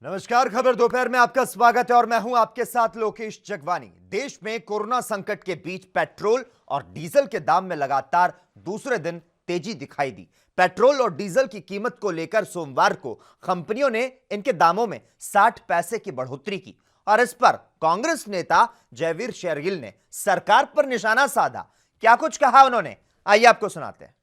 नमस्कार, खबर दोपहर में आपका स्वागत है और मैं हूं आपके साथ लोकेश जगवानी। देश में कोरोना संकट के बीच पेट्रोल और डीजल के दाम में लगातार दूसरे दिन तेजी दिखाई दी। पेट्रोल और डीजल की कीमत को लेकर सोमवार को कंपनियों ने इनके दामों में 60 पैसे की बढ़ोतरी की और इस पर कांग्रेस नेता जयवीर शेरगिल ने सरकार पर निशाना साधा। क्या कुछ कहा उन्होंने, आइए आपको सुनाते हैं।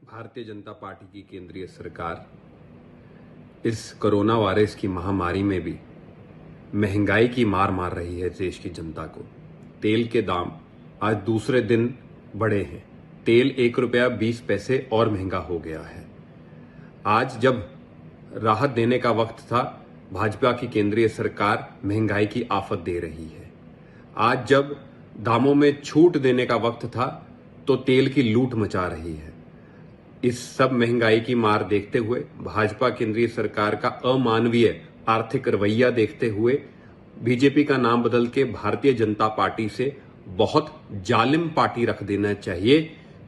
भारतीय जनता पार्टी की केंद्रीय सरकार इस कोरोना वायरस की महामारी में भी महंगाई की मार मार रही है देश की जनता को। तेल के दाम आज दूसरे दिन बढ़े हैं। तेल 1 रुपया 20 पैसे और महंगा हो गया है। आज जब राहत देने का वक्त था, भाजपा की केंद्रीय सरकार महंगाई की आफत दे रही है। आज जब दामों में छूट देने का वक्त था तो तेल की लूट मचा रही है। इस सब महंगाई की मार देखते हुए, भाजपा केंद्रीय सरकार का अमानवीय आर्थिक रवैया देखते हुए बीजेपी का नाम बदल के भारतीय जनता पार्टी से बहुत जालिम पार्टी रख देना चाहिए,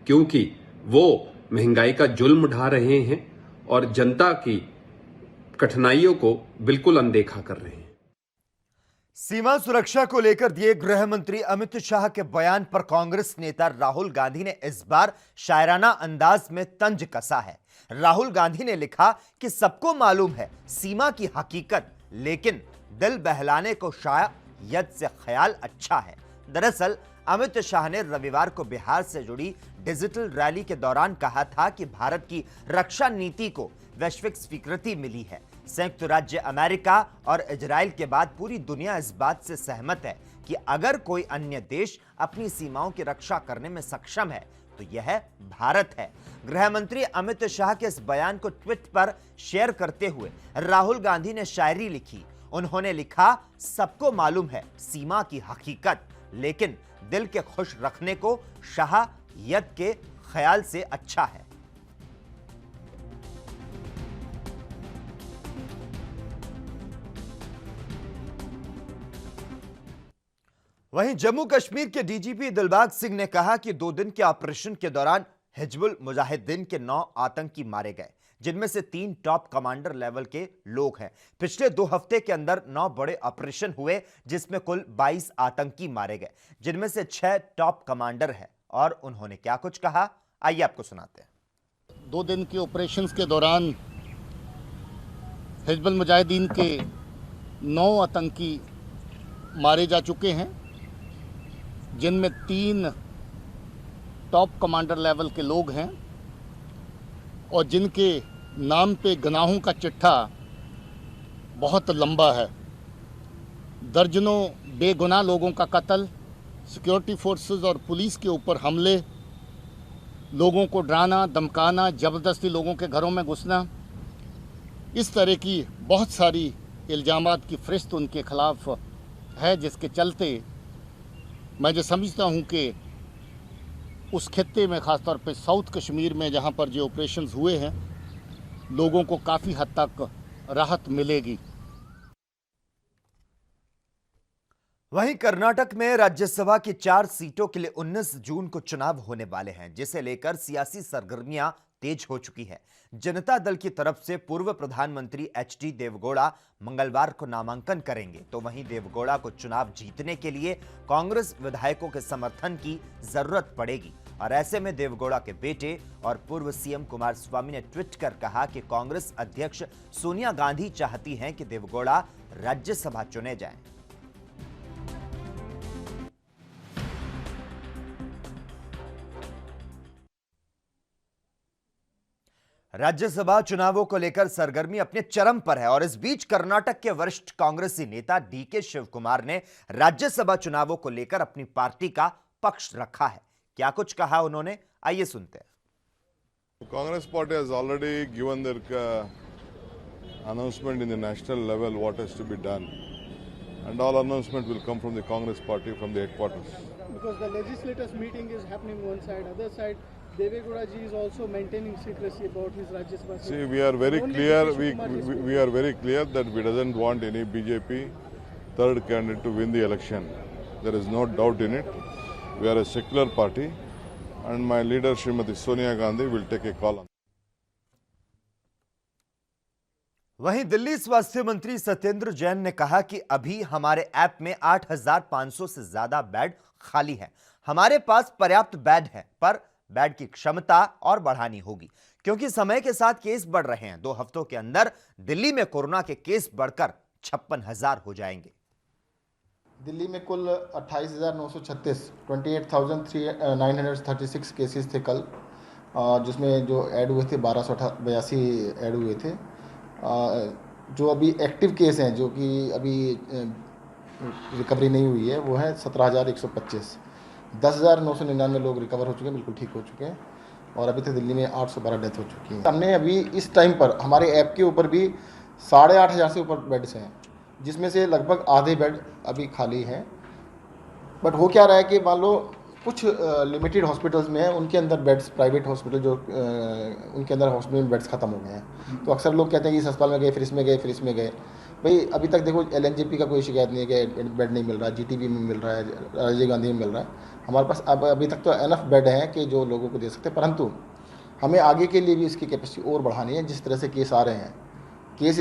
क्योंकि वो महंगाई का जुल्म ढा रहे हैं और जनता की कठिनाइयों को बिल्कुल अनदेखा कर रहे हैं। सीमा सुरक्षा को लेकर दिए गृह मंत्री अमित शाह के बयान पर कांग्रेस नेता राहुल गांधी ने इस बार शायराना अंदाज में तंज कसा है। राहुल गांधी ने लिखा कि सबको मालूम है सीमा की हकीकत, लेकिन दिल बहलाने को शायद से ख्याल अच्छा है। दरअसल अमित शाह ने रविवार को बिहार से जुड़ी डिजिटल रैली के दौरान कहा था कि भारत की रक्षा नीति को वैश्विक स्वीकृति मिली है। संयुक्त राज्य अमेरिका और इजराइल के बाद पूरी दुनिया इस बात से सहमत है कि अगर कोई अन्य देश अपनी सीमाओं की रक्षा करने में सक्षम है तो यह भारत है। गृह मंत्री अमित शाह के इस बयान को ट्वीट पर शेयर करते हुए राहुल गांधी ने शायरी लिखी। उन्होंने लिखा, सबको मालूम है सीमा की हकीकत, लेकिन दिल के खुश रखने को शाहयत के ख्याल से अच्छा है। वहीं जम्मू कश्मीर के डीजीपी दिलबाग सिंह ने कहा कि 2 दिन के ऑपरेशन के दौरान हिजबुल मुजाहिदीन के 9 आतंकी मारे गए, जिनमें से 3 टॉप कमांडर लेवल के लोग हैं। पिछले 2 हफ्ते के अंदर 9 बड़े ऑपरेशन हुए, जिसमें कुल 22 आतंकी मारे गए, जिनमें से 6 टॉप कमांडर हैं। और उन्होंने क्या कुछ कहा, आइए आपको सुनाते हैं। 2 दिन के ऑपरेशंस के दौरान हिजबुल मुजाहिदीन के 9 आतंकी मारे जा चुके हैं, जिनमें 3 टॉप कमांडर लेवल के लोग हैं और जिनके नाम पे गुनाहों का चिट्ठा बहुत लंबा है। दर्जनों बेगुनाह लोगों का कत्ल, सिक्योरिटी फोर्सेस और पुलिस के ऊपर हमले, लोगों को डराना धमकाना, ज़बरदस्ती लोगों के घरों में घुसना, इस तरह की बहुत सारी इल्ज़ामात की फ़हरिस्त उनके ख़िलाफ़ है, जिसके चलते मैं जो समझता हूं कि उस खित्ते में, ख़ासतौर पे साउथ कश्मीर में जहां पर जो ऑपरेशंस हुए हैं, लोगों को काफ़ी हद तक राहत मिलेगी। वहीं कर्नाटक में राज्यसभा की 4 सीटों के लिए 19 जून को चुनाव होने वाले हैं, जिसे लेकर सियासी सरगर्मियां तेज हो चुकी है। जनता दल की तरफ से पूर्व प्रधानमंत्री एचडी देवगौड़ा मंगलवार को नामांकन करेंगे, तो वहीं देवगौड़ा को चुनाव जीतने के लिए कांग्रेस विधायकों के समर्थन की जरूरत पड़ेगी। और ऐसे में देवगौड़ा के बेटे और पूर्व सीएम कुमारस्वामी ने ट्वीट कर कहा कि कांग्रेस अध्यक्ष सोनिया गांधी चाहती हैं कि देवगौड़ा राज्यसभा चुने जाएं। राज्यसभा चुनावों को लेकर सरगर्मी अपने चरम पर है और इस बीच कर्नाटक के वरिष्ठ कांग्रेसी नेता डीके शिव कुमार ने राज्यसभा चुनावों को लेकर अपनी पार्टी का पक्ष रखा है। क्या कुछ कहा उन्होंने, आइए सुनते हैं। Congress party has already given their announcement in the national level what has to be done, and all announcement will come from the Congress party from the headquarters. Because the legislators meeting is happening one side, other side Devegowda ji is also maintaining secrecy about his Rajya Sabha. See, we are very clear. We are very clear that we doesn't want any BJP third candidate to win the election. There is no doubt in it. We are a secular party, and my leader Srimati Sonia Gandhi will take a call on. वहीं दिल्ली स्वास्थ्य मंत्री सत्येंद्र जैन ने कहा कि अभी हमारे app में 8,500 से ज्यादा बेड खाली हैं। हमारे पास पर्याप्त बेड है, पर बेड की क्षमता और बढ़ानी होगी, क्योंकि समय के साथ केस बढ़ रहे हैं। 2 हफ्तों के अंदर दिल्ली में कोरोना के केस बढ़कर 56,000 हो जाएंगे। दिल्ली में कुल 28,936 28,936 केसेस थे कल, जिसमें जो ऐड हुए थे 1282 ऐड हुए थे। जो अभी एक्टिव केस हैं, जो कि अभी रिकवरी नहीं हुई है, वो है 17,125। 10,999 लोग रिकवर हो चुके हैं, बिल्कुल ठीक हो चुके हैं, और अभी तक दिल्ली में 812 डेथ हो चुकी है। हमने अभी इस टाइम पर हमारे ऐप के ऊपर भी 8,500 से ऊपर बेड्स हैं, जिसमें से लगभग आधे बेड अभी खाली हैं। बट हो क्या रहा है कि मान लो कुछ लिमिटेड हॉस्पिटल्स में है, उनके अंदर बेड्स, प्राइवेट हॉस्पिटल जो उनके अंदर हॉस्पिटल में बेड्स खत्म हो गए हैं। तो अक्सर लोग कहते हैं कि इस अस्पताल में गए, फिर इसमें गए, फिर इसमें गए। भाई अभी तक देखो LNJP का कोई शिकायत नहीं है कि बेड नहीं मिल रहा, GTB में मिल रहा है, राजीव गांधी में मिल रहा है। हमारे पास अब अभी तक तो एनफ बेड हैं कि जो लोगों को दे सकते हैं, परंतु हमें आगे के लिए भी इसकी कैपेसिटी और बढ़ानी है। जिस तरह से केस आ रहे हैं, केस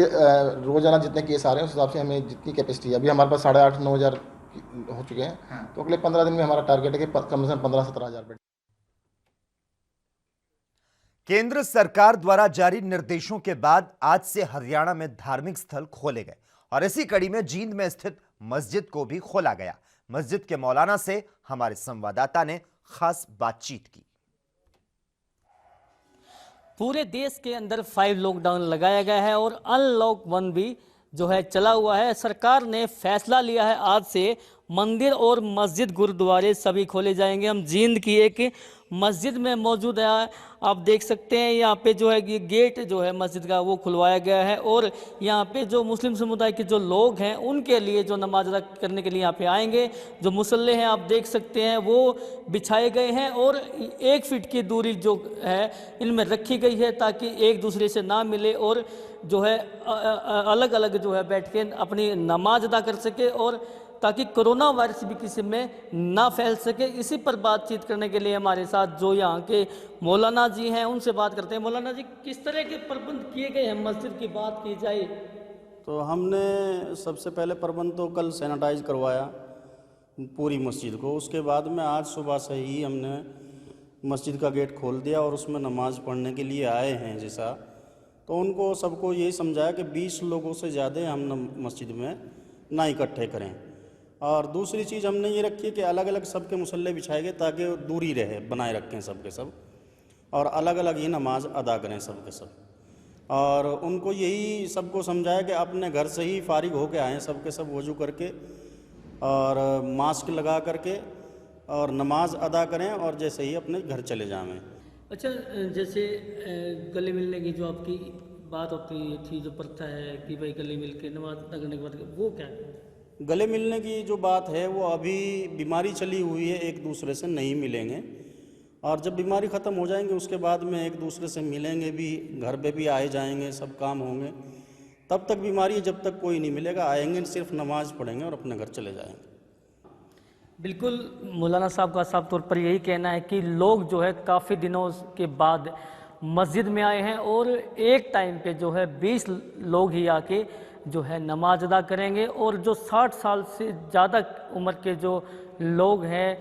रोजाना जितने केस आ रहे हैं उस हिसाब से हमें जितनी कैपेसिटी है, अभी हमारे पास 8,500-9 हज़ार हो चुके हैं। तो अगले 15 दिन में हमारा टारगेट है कि कम से कम 15-17 हज़ार बेड। केंद्र सरकार द्वारा जारी निर्देशों के बाद आज से हरियाणा में धार्मिक स्थल खोले गए और इसी कड़ी में जींद में स्थित मस्जिद को भी खोला गया। मस्जिद के मौलाना से हमारे संवाददाता ने खास बातचीत की। पूरे देश के अंदर 5 लॉकडाउन लगाया गया है और अनलॉक 1 भी जो है चला हुआ है। सरकार ने फैसला लिया है आज से मंदिर और मस्जिद, गुरुद्वारे सभी खोले जाएंगे। हम जींद की एक मस्जिद में मौजूद है, आप देख सकते हैं यहाँ पे जो है ये गेट जो है मस्जिद का वो खुलवाया गया है और यहाँ पे जो मुस्लिम समुदाय के जो लोग हैं उनके लिए जो नमाज अदा करने के लिए यहाँ पे आएंगे, जो मुसल्ले हैं आप देख सकते हैं वो बिछाए गए हैं और 1 फीट की दूरी जो है इनमें रखी गई है ताकि एक दूसरे से ना मिले और जो है अलग अलग जो है बैठ के अपनी नमाज अदा कर सके और ताकि कोरोना वायरस भी किसी में ना फैल सके। इसी पर बातचीत करने के लिए हमारे साथ जो यहाँ के मौलाना जी हैं उनसे बात करते हैं। मौलाना जी, किस तरह के प्रबंध किए गए हैं मस्जिद की बात की जाए तो हमने सबसे पहले प्रबंध तो कल सैनिटाइज करवाया पूरी मस्जिद को। उसके बाद में आज सुबह से ही हमने मस्जिद का गेट खोल दिया और उसमें नमाज़ पढ़ने के लिए आए हैं जैसा, तो उनको सबको यही समझाया कि 20 लोगों से ज़्यादा हम मस्जिद में ना इकट्ठे करें। और दूसरी चीज़ हमने ये रखी है कि अलग अलग सबके मुसल्ले बिछाए गए ताकि दूरी रहे, बनाए रखें सबके सब, और अलग अलग ही नमाज अदा करें सबके सब। और उनको यही सबको समझाया कि अपने घर से ही फारिग होके आएँ सबके सब, वज़ू करके और मास्क लगा करके और नमाज अदा करें और जैसे ही अपने घर चले जाएँ। अच्छा, जैसे गले मिलने की जो आपकी बात होती थी, जो प्रथा है कि भाई गले मिल के नमाज अदा करने के बाद, वो क्या है? गले मिलने की जो बात है वो अभी बीमारी चली हुई है, एक दूसरे से नहीं मिलेंगे, और जब बीमारी ख़त्म हो जाएंगे उसके बाद में एक दूसरे से मिलेंगे भी, घर पे भी आए जाएंगे, सब काम होंगे। तब तक बीमारी है, जब तक कोई नहीं मिलेगा, आएंगे सिर्फ नमाज पढ़ेंगे और अपने घर चले जाएंगे। बिल्कुल, मौलाना साहब का साफ तौर पर यही कहना है कि लोग जो है काफ़ी दिनों के बाद मस्जिद में आए हैं और एक टाइम पे जो है 20 लोग ही आके जो है नमाज अदा करेंगे और जो 60 साल से ज़्यादा उम्र के जो लोग हैं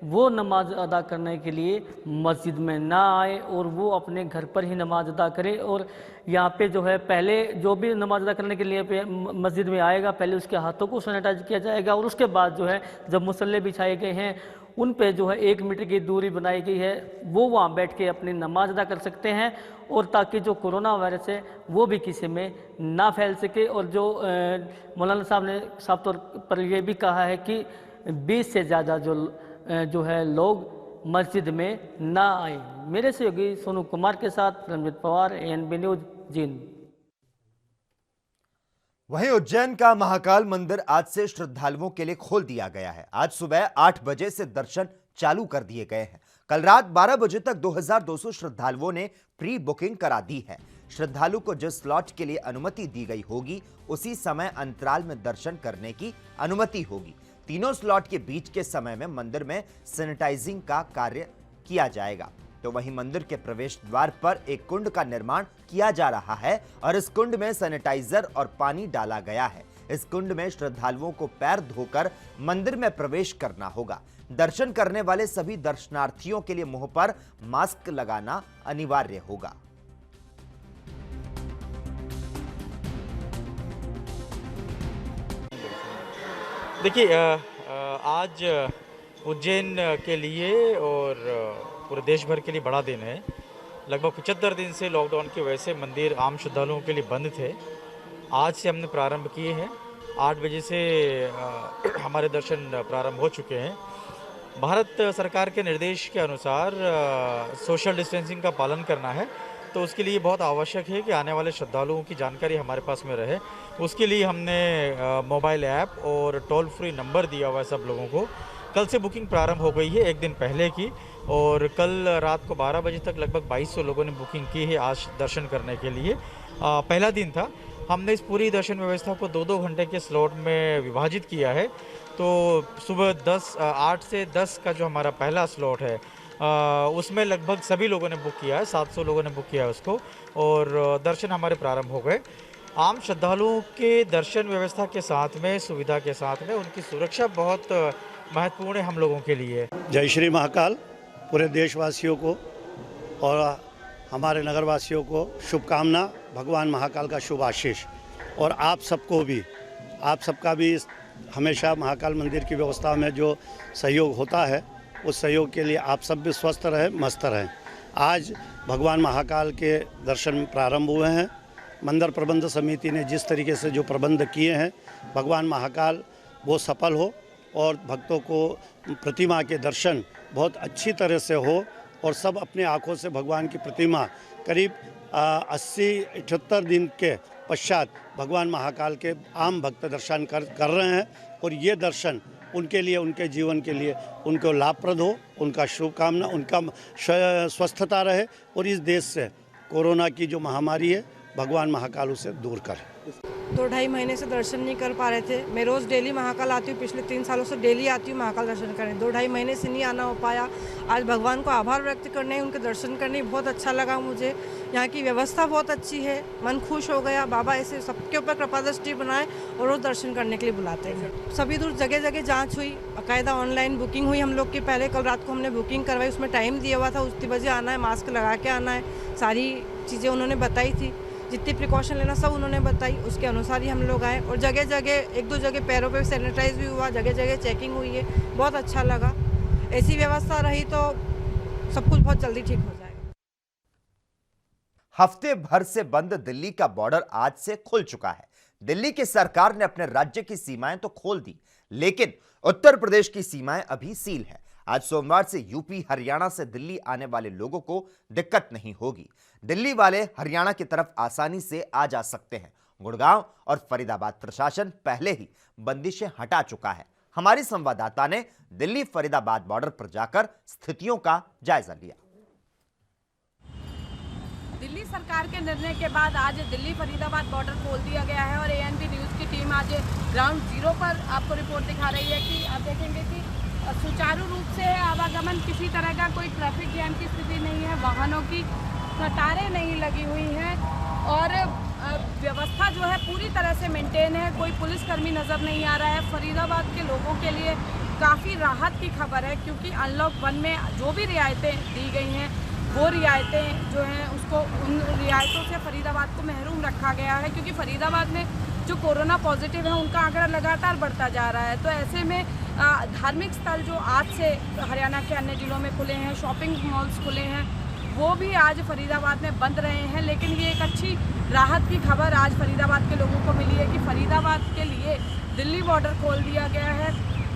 वो नमाज अदा करने के लिए मस्जिद में ना आए और वो अपने घर पर ही नमाज अदा करें। और यहाँ पे जो है पहले जो भी नमाज अदा करने के लिए मस्जिद में आएगा, पहले उसके हाथों को सैनिटाइज किया जाएगा और उसके बाद जो है जब मुसल्ले बिछाए गए हैं उन पे जो है 1 मीटर की दूरी बनाई गई है, वो वहाँ बैठ के अपनी नमाज अदा कर सकते हैं और ताकि जो कोरोना वायरस है वो भी किसी में ना फैल सके। और जो मौलाना साहब ने साफ तौर पर ये भी कहा है कि 20 से ज़्यादा जो है लोग मस्जिद में ना आए। मेरे सहयोगी सोनू कुमार के साथ रणजीत पवार, ANB न्यूज़, जींद। वहीं उज्जैन का महाकाल मंदिर आज से श्रद्धालुओं के लिए खोल दिया गया है। आज सुबह 8 बजे से दर्शन चालू कर दिए गए हैं। कल रात 12 बजे तक 2200 श्रद्धालुओं ने प्री बुकिंग करा दी है। श्रद्धालु को जिस स्लॉट के लिए अनुमति दी गई होगी उसी समय अंतराल में दर्शन करने की अनुमति होगी। तीनों स्लॉट के बीच के समय में मंदिर में सैनिटाइजिंग का कार्य किया जाएगा। तो वहीं मंदिर के प्रवेश द्वार पर एक कुंड का निर्माण किया जा रहा है और इस कुंड में सैनिटाइजर और पानी डाला गया है। इस कुंड में श्रद्धालुओं को पैर धोकर मंदिर में प्रवेश करना होगा। दर्शन करने वाले सभी दर्शनार्थियों के लिए मुंह पर मास्क लगाना अनिवार्य होगा। देखिए, आज उज्जैन के लिए और पूरे देश भर के लिए बड़ा दिन है। लगभग 75 दिन से लॉकडाउन की वजह से मंदिर आम श्रद्धालुओं के लिए बंद थे। आज से हमने प्रारंभ किए हैं। 8 बजे से हमारे दर्शन प्रारंभ हो चुके हैं। भारत सरकार के निर्देश के अनुसार सोशल डिस्टेंसिंग का पालन करना है, तो उसके लिए बहुत आवश्यक है कि आने वाले श्रद्धालुओं की जानकारी हमारे पास में रहे। उसके लिए हमने मोबाइल ऐप और टोल फ्री नंबर दिया हुआ है सब लोगों को। कल से बुकिंग प्रारंभ हो गई है, एक दिन पहले की, और कल रात को 12 बजे तक लगभग 2200 लोगों ने बुकिंग की है आज दर्शन करने के लिए। पहला दिन था। हमने इस पूरी दर्शन व्यवस्था को 2-2 घंटे के स्लॉट में विभाजित किया है। तो सुबह 8 से 10 का जो हमारा पहला स्लॉट है उसमें लगभग सभी लोगों ने बुक किया है, 700 लोगों ने बुक किया है उसको, और दर्शन हमारे प्रारंभ हो गए। आम श्रद्धालुओं के दर्शन व्यवस्था के साथ में, सुविधा के साथ में, उनकी सुरक्षा बहुत महत्वपूर्ण है हम लोगों के लिए। जय श्री महाकाल। पूरे देशवासियों को और हमारे नगरवासियों को शुभकामना, भगवान महाकाल का शुभ आशीष, और आप सबको भी, आप सबका भी हमेशा महाकाल मंदिर की व्यवस्था में जो सहयोग होता है उस सहयोग के लिए आप सब भी स्वस्थ रहें, मस्त रहें। आज भगवान महाकाल के दर्शन प्रारंभ हुए हैं। मंदिर प्रबंध समिति ने जिस तरीके से जो प्रबंध किए हैं, भगवान महाकाल वो सफल हो और भक्तों को प्रतिमा के दर्शन बहुत अच्छी तरह से हो और सब अपने आँखों से भगवान की प्रतिमा करीब 80-78 दिन के पश्चात भगवान महाकाल के आम भक्त दर्शन कर रहे हैं, और ये दर्शन उनके लिए, उनके जीवन के लिए उनको लाभप्रद हो। उनका शुभकामना, उनका स्वस्थता रहे और इस देश से कोरोना की जो महामारी है भगवान महाकाल उसे दूर करे। 2-2.5 महीने से दर्शन नहीं कर पा रहे थे। मैं रोज़ डेली महाकाल आती हूँ, पिछले 3 सालों से डेली आती हूँ महाकाल दर्शन करने। 2-2.5 महीने से नहीं आना हो पाया। आज भगवान को आभार व्यक्त करने, उनके दर्शन करने बहुत अच्छा लगा मुझे। यहाँ की व्यवस्था बहुत अच्छी है, मन खुश हो गया। बाबा ऐसे सबके ऊपर कृपा दृष्टि बनाए और रोज़ दर्शन करने के लिए बुलाते हैं। सभी दूर जगह जगह जाँच हुई, बाकायदा ऑनलाइन बुकिंग हुई हम लोग की। पहले कल रात को हमने बुकिंग करवाई, उसमें टाइम दिया हुआ था, उतनी बजे आना है, मास्क लगा के आना है, सारी चीज़ें उन्होंने बताई थी, जितनी प्रिकॉशन लेना सब उन्होंने बताई, उसके अनुसार ही हम लोग आए। और जगह जगह 1-2 जगह पैरों पे सैनिटाइज भी हुआ, जगह जगह चेकिंग हुई है, बहुत अच्छा लगा। ऐसी व्यवस्था रही तो सब कुछ बहुत जल्दी ठीक हो जाएगा। हफ्ते भर से बंद दिल्ली का बॉर्डर आज से खुल चुका है। दिल्ली की सरकार ने अपने राज्य की सीमाएं तो खोल दी, लेकिन उत्तर प्रदेश की सीमाएं अभी सील है। आज सोमवार से यूपी, हरियाणा से दिल्ली आने वाले लोगों को दिक्कत नहीं होगी। दिल्ली वाले हरियाणा की तरफ आसानी से आ जा सकते हैं। गुड़गांव और फरीदाबाद प्रशासन पहले ही बंदिशें हटा चुका है। हमारी संवाददाता ने दिल्ली फरीदाबाद बॉर्डर पर जाकर स्थितियों का जायजा लिया। दिल्ली सरकार के निर्णय के बाद आज दिल्ली फरीदाबाद बॉर्डर खोल दिया गया है और एएनबी न्यूज़ की टीम आज ग्राउंड जीरो पर आपको रिपोर्ट दिखा रही है कि आप देखेंगे कि सुचारू रूप से आवागमन, किसी तरह का कोई ट्रैफिक जैम की स्थिति नहीं है, वाहनों की कतारें नहीं लगी हुई हैं और व्यवस्था जो है पूरी तरह से मेंटेन है। कोई पुलिसकर्मी नज़र नहीं आ रहा है। फरीदाबाद के लोगों के लिए काफ़ी राहत की खबर है, क्योंकि अनलॉक 1 में जो भी रियायतें दी गई हैं वो रियायतें जो हैं उसको, उन रियायतों से फरीदाबाद को महरूम रखा गया है, क्योंकि फरीदाबाद में जो कोरोना पॉजिटिव है उनका आंकड़ा लगातार बढ़ता जा रहा है। तो ऐसे में धार्मिक स्थल जो आज से हरियाणा के अन्य जिलों में खुले हैं, शॉपिंग मॉल्स खुले हैं, वो भी आज फरीदाबाद में बंद रहे हैं। लेकिन ये एक अच्छी राहत की खबर आज फरीदाबाद के लोगों को मिली है कि फरीदाबाद के लिए दिल्ली बॉर्डर खोल दिया गया है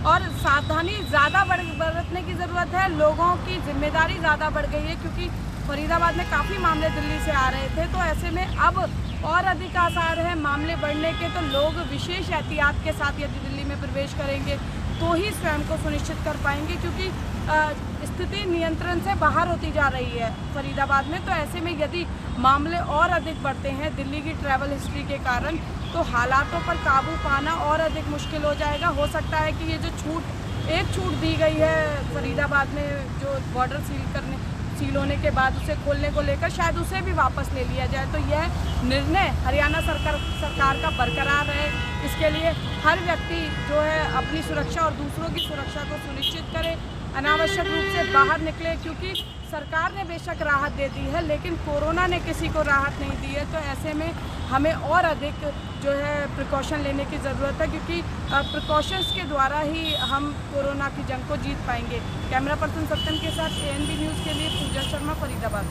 और सावधानी ज़्यादा बरतने की ज़रूरत है। लोगों की जिम्मेदारी ज़्यादा बढ़ गई है, क्योंकि फरीदाबाद में काफ़ी मामले दिल्ली से आ रहे थे। तो ऐसे में अब और अधिक आसार है मामले बढ़ने के, तो लोग विशेष एहतियात के साथ यदि दिल्ली में प्रवेश करेंगे तो ही स्वयं को सुनिश्चित कर पाएंगे, क्योंकि स्थिति नियंत्रण से बाहर होती जा रही है फरीदाबाद में। तो ऐसे में यदि मामले और अधिक बढ़ते हैं दिल्ली की ट्रैवल हिस्ट्री के कारण, तो हालातों पर काबू पाना और अधिक मुश्किल हो जाएगा। हो सकता है कि ये जो छूट दी गई है फरीदाबाद में, जो बॉर्डर सील होने के बाद उसे खोलने को लेकर शायद उसे भी वापस ले लिया जाए। तो यह निर्णय हरियाणा सरकार का बरकरार रहे, इसके लिए हर व्यक्ति जो है अपनी सुरक्षा और दूसरों की सुरक्षा को सुनिश्चित करे, अनावश्यक रूप से बाहर निकले, क्योंकि सरकार ने बेशक राहत दे दी है लेकिन कोरोना ने किसी को राहत नहीं दी है। तो ऐसे में हमें और अधिक जो है प्रिकॉशन लेने की ज़रूरत है, क्योंकि प्रिकॉशंस के द्वारा ही हम कोरोना की जंग को जीत पाएंगे। कैमरा पर्सन सत्यम के साथ ANB न्यूज़ के लिए पूजा शर्मा, फरीदाबाद।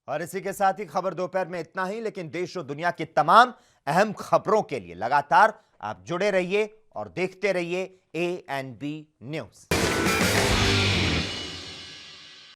और इसी के साथ ही खबर दोपहर में इतना ही, लेकिन देश और दुनिया की तमाम अहम खबरों के लिए लगातार आप जुड़े रहिए और देखते रहिए ANB न्यूज़।